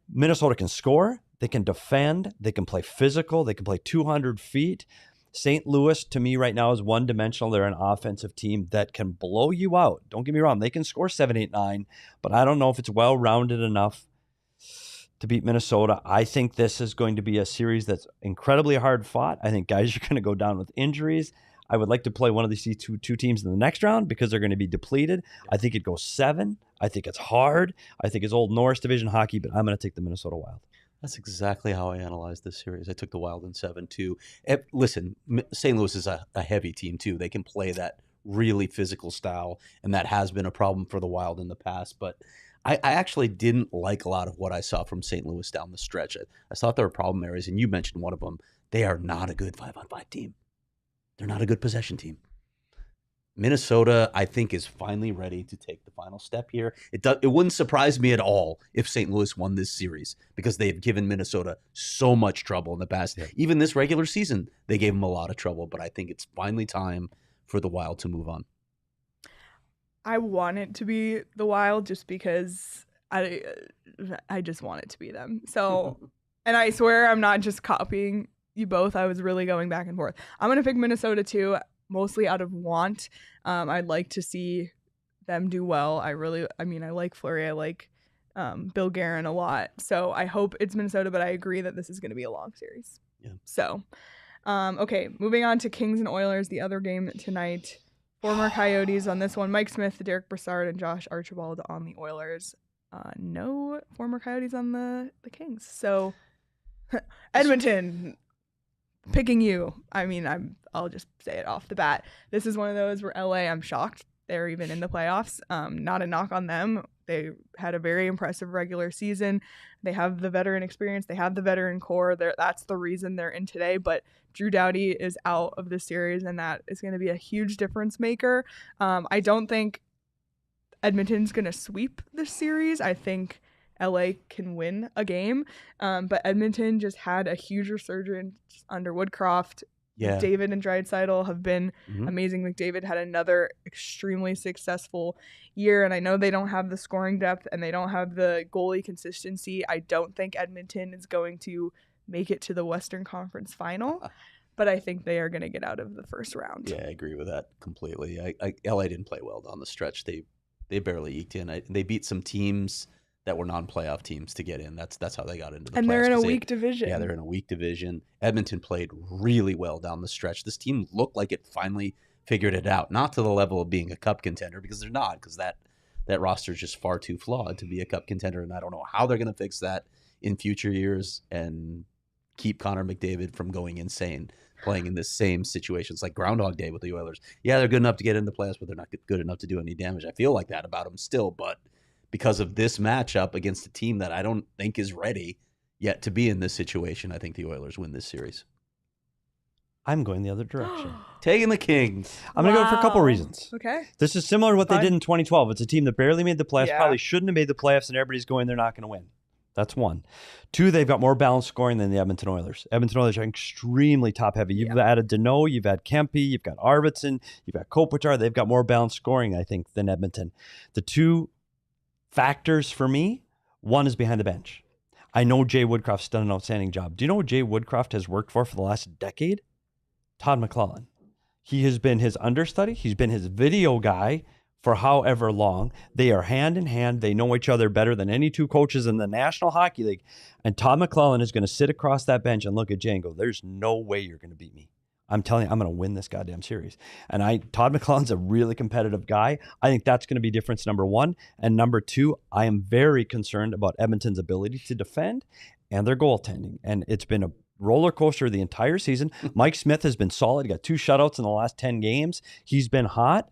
Minnesota can score. They can defend. They can play physical. They can play 200 feet. St. Louis, to me right now, is one-dimensional. They're an offensive team that can blow you out. Don't get me wrong. They can score 7, 8, 9, but I don't know if it's well-rounded enough to beat Minnesota. I think this is going to be a series that's incredibly hard-fought. I think guys are going to go down with injuries. I would like to play one of these two teams in the next round because they're going to be depleted. I think it goes 7. I think it's hard. I think it's old Norris Division hockey, but I'm going to take the Minnesota Wild. That's exactly how I analyzed this series. I took the Wild in 7 too. Listen, St. Louis is a heavy team too. They can play that really physical style, and that has been a problem for the Wild in the past. But I actually didn't like a lot of what I saw from St. Louis down the stretch. I thought there were problem areas, and you mentioned one of them. They are not a good 5-on-5 team. They're not a good possession team. Minnesota, I think, is finally ready to take the final step here. It wouldn't surprise me at all if St. Louis won this series because they've given Minnesota so much trouble in the past. Yeah. Even this regular season, they gave them a lot of trouble, but I think it's finally time for the Wild to move on. I want it to be the Wild just because I just want it to be them. So, and I swear I'm not just copying you both. I was really going back and forth. I'm going to pick Minnesota too. Mostly out of want. I'd like to see them do well. I like Fleury. I like Bill Guerin a lot. So I hope it's Minnesota, but I agree that this is going to be a long series. Yeah. So, okay, moving on to Kings and Oilers, the other game tonight. Former Coyotes on this one. Mike Smith, Derek Brassard, and Josh Archibald on the Oilers. No former Coyotes on the Kings. So, Edmonton, picking you. I'll just say it off the bat. This is one of those where LA, I'm shocked they're even in the playoffs. Not a knock on them. They had a very impressive regular season. They have the veteran experience. They have the veteran core. That's the reason they're in today. But Drew Doughty is out of the series, and that is going to be a huge difference maker. I don't think Edmonton's going to sweep this series. I think LA can win a game, but Edmonton just had a huge resurgence under Woodcroft. Yeah. David and Draisaitl have been amazing. McDavid had another extremely successful year, and I know they don't have the scoring depth and they don't have the goalie consistency. I don't think Edmonton is going to make it to the Western Conference Final, but I think they are going to get out of the first round. Yeah, I agree with that completely. LA didn't play well down the stretch. They barely eked in. They beat some teams that were non-playoff teams to get in. That's how they got into the playoffs. And they're in a weak division. Yeah, they're in a weak division. Edmonton played really well down the stretch. This team looked like it finally figured it out. Not to the level of being a cup contender, because they're not, because that roster is just far too flawed to be a cup contender, and I don't know how they're going to fix that in future years and keep Connor McDavid from going insane playing in the same situations like Groundhog Day with the Oilers. Yeah, they're good enough to get in the playoffs, but they're not good enough to do any damage. I feel like that about them still, but because of this matchup against a team that I don't think is ready yet to be in this situation, I think the Oilers win this series. I'm going the other direction. Taking the Kings. I'm going to go for a couple reasons. Okay. This is similar to what they did in 2012. It's a team that barely made the playoffs, Yeah. probably shouldn't have made the playoffs, and everybody's going, they're not going to win. That's one. Two, they've got more balanced scoring than the Edmonton Oilers. Edmonton Oilers are extremely top-heavy. You've added Deneau, you've had Kempe, you've got Arvidsson, you've got Kopitar. They've got more balanced scoring, I think, than Edmonton. The two factors for me, one is behind the bench. I know Jay Woodcroft's done an outstanding job. Do you know what Jay Woodcroft has worked for the last decade? Todd McClellan. He has been his understudy. He's been his video guy for however long. They are hand in hand. They know each other better than any two coaches in the National Hockey League. And Todd McClellan is going to sit across that bench and look at Jay and go, there's no way you're going to beat me. I'm telling you, I'm going to win this goddamn series. And Todd McLellan's a really competitive guy. I think that's going to be difference number one. And number two, I am very concerned about Edmonton's ability to defend and their goaltending. And it's been a roller coaster the entire season. Mike Smith has been solid. He got 2 shutouts in the last 10 games. He's been hot.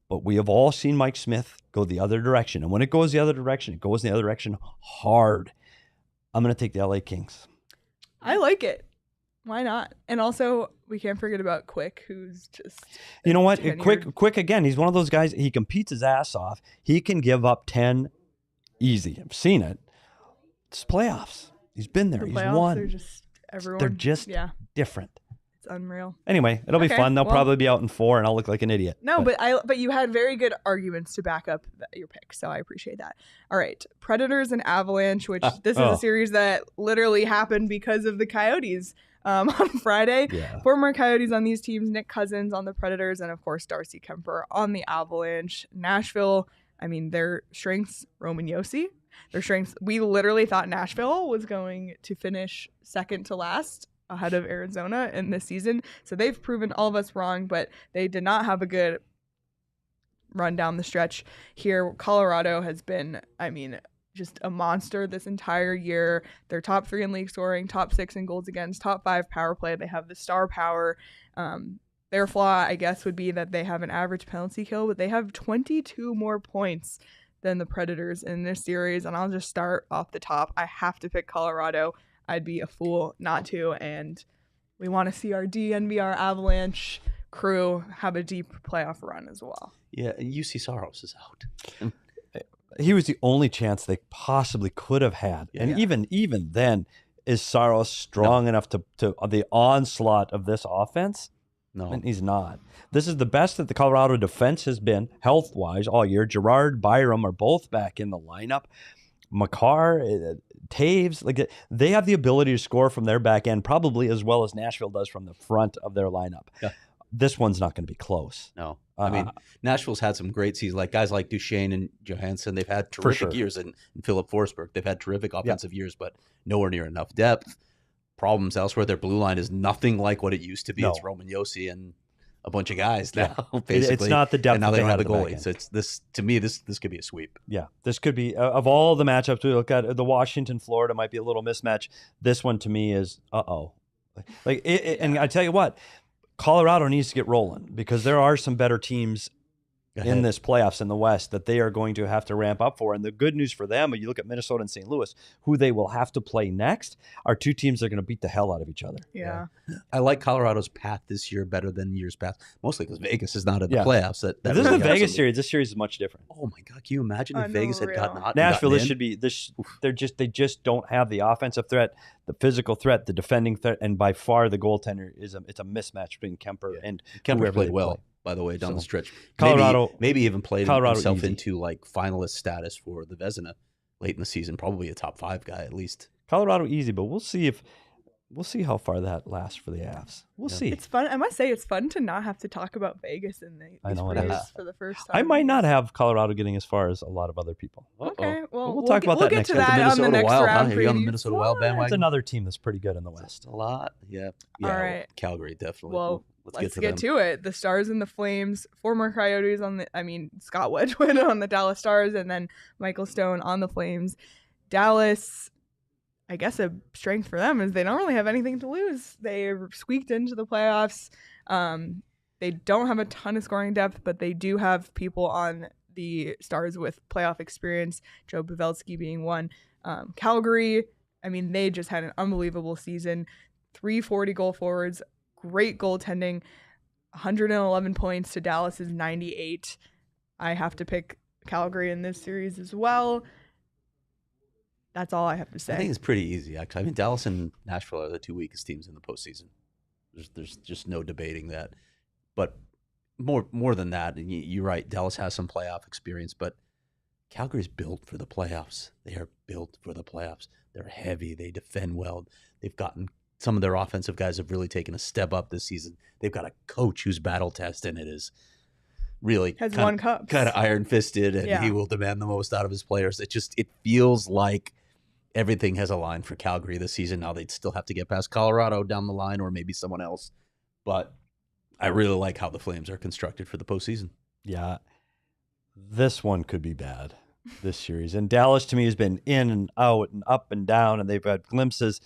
But we have all seen Mike Smith go the other direction. And when it goes the other direction, it goes in the other direction hard. I'm going to take the LA Kings. I like it. Why not? And also, we can't forget about Quick, who's just... You know what? Quick again, he's one of those guys, he competes his ass off. He can give up 10 easy. I've seen it. It's playoffs. He's been there. He's won. They're just different. It's unreal. Anyway, it'll be fun. They'll probably be out in 4, and I'll look like an idiot. No, but you had very good arguments to back up your pick, so I appreciate that. All right, Predators and Avalanche, which this is a series that literally happened because of the Coyotes on Friday. Yeah. Former Coyotes on these teams, Nick Cousins on the Predators, and of course Darcy Kemper on the Avalanche. Nashville, I mean, their strengths, Roman Josi. Their strengths, we literally thought Nashville was going to finish second to last ahead of Arizona in this season. So they've proven all of us wrong, but they did not have a good run down the stretch here. Colorado has been, I mean, just a monster this entire year. They're top 3 in league scoring, top 6 in goals against, top 5 power play. They have the star power. Their flaw, I guess, would be that they have an average penalty kill, but they have 22 more points than the Predators in this series. And I'll just start off the top. I have to pick Colorado. I'd be a fool not to. And we want to see our DNVR Avalanche crew have a deep playoff run as well. Yeah, and UC Saros is out. He was the only chance they possibly could have had. Yeah. And even then, is Saros strong enough to the onslaught of this offense? No. And he's not. This is the best that the Colorado defense has been health-wise all year. Gerard, Byram are both back in the lineup. Makar, Taves, like they have the ability to score from their back end probably as well as Nashville does from the front of their lineup. Yeah. This one's not going to be close. No. I mean, Nashville's had some great seasons, like guys like Duchesne and Johansson. They've had terrific years, and Philip Forsberg. They've had terrific offensive years, but nowhere near enough depth. Problems elsewhere. Their blue line is nothing like what it used to be. No. It's Roman Josi and a bunch of guys now, basically. It's not the depth. And now they don't have the goalie. So it's this, to me, this could be a sweep. Yeah, this could be, of all the matchups we look at, the Washington-Florida might be a little mismatch. This one to me is, and I tell you what, Colorado needs to get rolling because there are some better teams in this playoffs in the West that they are going to have to ramp up for. And the good news for them, when you look at Minnesota and St. Louis, who they will have to play next, are 2 teams that are going to beat the hell out of each other. Yeah. I like Colorado's path this year better than years past, mostly because Vegas is not in the playoffs. That this is the Vegas series. This series is much different. Oh my God! Can you imagine if Vegas had gotten Nashville? This should be this. They just don't have the offensive threat, the physical threat, the defending threat, and by far the goaltender is it's a mismatch between Kemper and Kemper played well. By the way, down the stretch, Colorado maybe even played himself into like finalist status for the Vezina late in the season. Probably a top 5 guy at least. Colorado easy, but we'll see how far that lasts for the Avs. We'll see. It's fun. I must say, it's fun to not have to talk about Vegas in these playoffs for the first time. I might not have Colorado getting as far as a lot of other people. Okay, well, we'll talk about that next time. We'll get to that on the next round. Are you on the Minnesota Wild bandwagon? It's another team that's pretty good in the West. A lot, yeah. All right, Calgary definitely. Well, let's get to it. The Stars and the Flames, former Coyotes Scott Wedgwood on the Dallas Stars, and then Michael Stone on the Flames. Dallas, I guess a strength for them is they don't really have anything to lose. They squeaked into the playoffs. They don't have a ton of scoring depth, but they do have people on the Stars with playoff experience, Joe Pavelski being one. Calgary, they just had an unbelievable season. 340 goal forwards, great goaltending, 111 points to Dallas's 98. I have to pick Calgary in this series as well. That's all I have to say. I think it's pretty easy, actually. Dallas and Nashville are the 2 weakest teams in the postseason. There's just no debating that. But more than that, and you're right, Dallas has some playoff experience, but Calgary's built for the playoffs. They are built for the playoffs. They're heavy. They defend well. They've gotten some of their offensive guys have really taken a step up this season. They've got a coach whose battle test in it is really has won cups, kind of iron-fisted, and he will demand the most out of his players. It feels like everything has aligned for Calgary this season. Now they'd still have to get past Colorado down the line, or maybe someone else. But I really like how the Flames are constructed for the postseason. Yeah, this one could be bad, this series. And Dallas, to me, has been in and out and up and down, and they've had glimpses.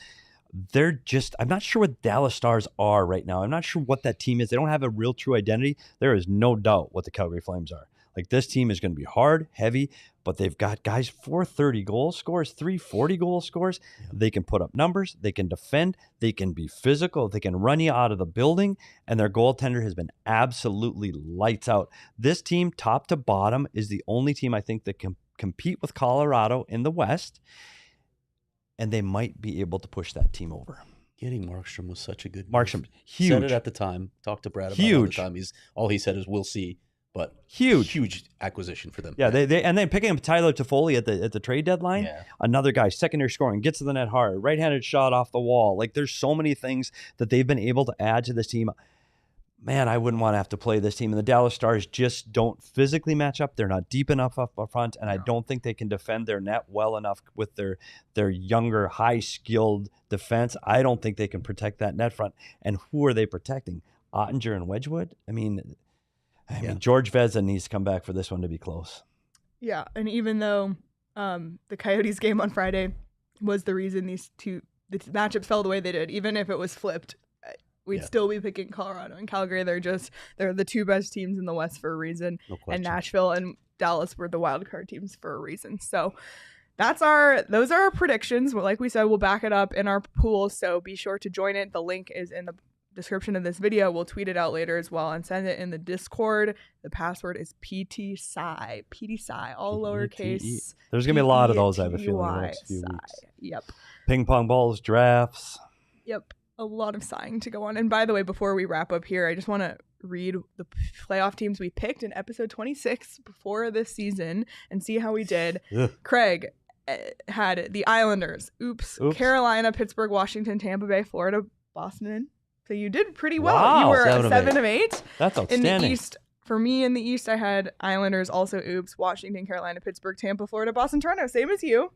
I'm not sure what Dallas Stars are right now. I'm not sure what that team is. They don't have a real true identity. There is no doubt what the Calgary Flames are. Like, this team is going to be hard, heavy, but they've got guys, 430 goal scorers, 340 goal scorers. Yeah. They can put up numbers. They can defend. They can be physical. They can run you out of the building. And their goaltender has been absolutely lights out. This team, top to bottom, is the only team I think that can compete with Colorado in the West. And they might be able to push that team over. Getting Markstrom was such a good move. Markstrom, huge. Said it at the time. Talked to Brad about it all the time. All he said is, "We'll see." But huge acquisition for them. Yeah, they picking up Tyler Toffoli at the trade deadline. Yeah. Another guy, secondary scoring, gets to the net hard, right-handed shot off the wall. Like, there's so many things that they've been able to add to this team. Man, I wouldn't want to have to play this team. And the Dallas Stars just don't physically match up. They're not deep enough up front, and I don't think they can defend their net well enough with their younger, high-skilled defense. I don't think they can protect that net front. And who are they protecting? Ottinger and Wedgwood? I mean, George Vezina needs to come back for this one to be close. Yeah, and even though the Coyotes game on Friday was the reason the matchups fell the way they did, even if it was flipped, we'd still be picking Colorado and Calgary. They're the two best teams in the West for a reason. No question. And Nashville and Dallas were the wild card teams for a reason. So those are our predictions. Like we said, we'll back it up in our pool. So be sure to join it. The link is in the description of this video. We'll tweet it out later as well and send it in the Discord. The password is PTSci, all lowercase. There's gonna be a lot of those, I have a feeling, in the next few weeks. Yep. Ping pong balls, drafts. Yep. A lot of sighing to go on. And by the way, before we wrap up here, I just want to read the playoff teams we picked in episode 26 before this season and see how we did. Ugh. Craig had the Islanders. Oops. Carolina, Pittsburgh, Washington, Tampa Bay, Florida, Boston. So you did pretty well. Wow, you were 7 of 8. That's outstanding. In the East, for me in the East, I had Islanders, also oops, Washington, Carolina, Pittsburgh, Tampa, Florida, Boston, Toronto. Same as you.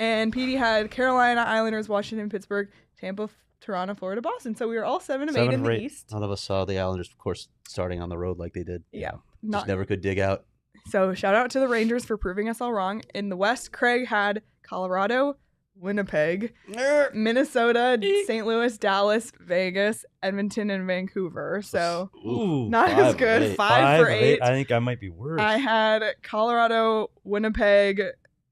And Petey had Carolina, Islanders, Washington, Pittsburgh, Tampa, Toronto, Florida, Boston. So we were all 7 of 8 in the East. None of us saw the Islanders, of course, starting on the road like they did. Yeah. Just never could dig out. So shout out to the Rangers for proving us all wrong. In the West, Craig had Colorado, Winnipeg, Minnesota, St. Louis, Dallas, Vegas, Edmonton, and Vancouver. So not as good. 5 for 8. I think I might be worse. I had Colorado, Winnipeg,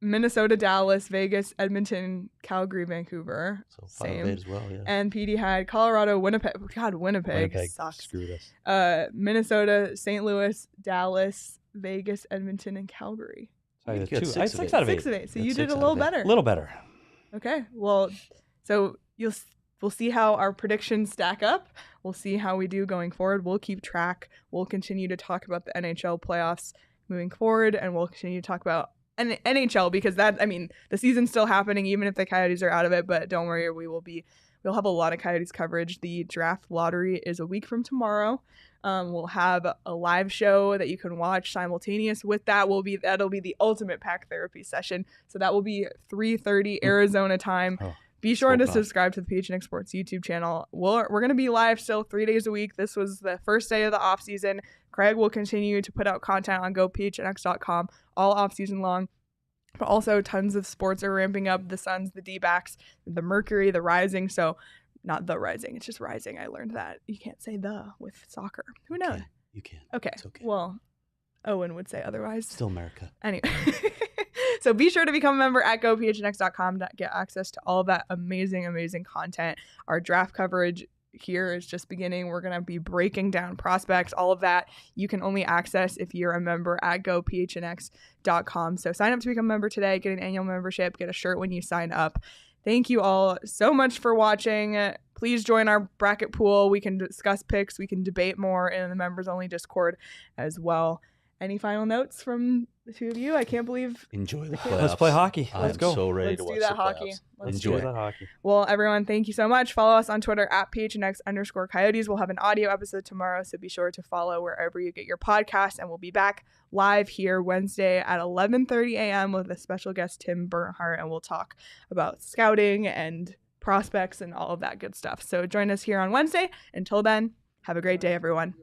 Minnesota, Dallas, Vegas, Edmonton, Calgary, Vancouver. So 5 of 8 as well, yeah. And Petey had Colorado, Winnipeg. God, Winnipeg sucks. Screwed us. Minnesota, St. Louis, Dallas, Vegas, Edmonton, and Calgary. I had 6 6 out of 8. 6 of 8. So you That's did a 6 out little of 8. better. A little better. Okay. Well, so we'll see how our predictions stack up. We'll see how we do going forward. We'll keep track. We'll continue to talk about the NHL playoffs moving forward, and we'll continue to talk about NHL because the season's still happening even if the Coyotes are out of it. But don't worry, we'll have a lot of Coyotes coverage. The draft lottery is a week from tomorrow. We'll have a live show that you can watch simultaneous with that. That'll be the ultimate pack therapy session. So that will be 3:30 Arizona time. Be sure to subscribe to the PHNX Sports YouTube channel. We're going to be live still 3 days a week. This was the first day of the off season. Craig will continue to put out content on gophnx.com all off season long. But also tons of sports are ramping up. The Suns, the D-backs, the Mercury, the Rising. So not the Rising, it's just Rising. I learned that. You can't say the with soccer. Who knows? You can. Okay. It's okay. Well, Owen would say otherwise. Still America. Anyway. So be sure to become a member at gophnx.com to get access to all of that amazing, amazing content. Our draft coverage here is just beginning. We're going to be breaking down prospects. All of that you can only access if you're a member at gophnx.com. So sign up to become a member today. Get an annual membership. Get a shirt when you sign up. Thank you all so much for watching. Please join our bracket pool. We can discuss picks. We can debate more in the members only Discord as well. Any final notes from the two of you? I can't believe. Enjoy the playoffs. Let's play hockey. Let's go. I'm so ready to Let's watch do that the hockey. playoffs. Let's Enjoy that hockey. Well, everyone, thank you so much. Follow us on Twitter at PHNX_Coyotes. We'll have an audio episode tomorrow, so be sure to follow wherever you get your podcasts. And we'll be back live here Wednesday at 11:30 a.m. with a special guest, Tim Bernhardt, and we'll talk about scouting and prospects and all of that good stuff. So join us here on Wednesday. Until then, Have a great day, everyone.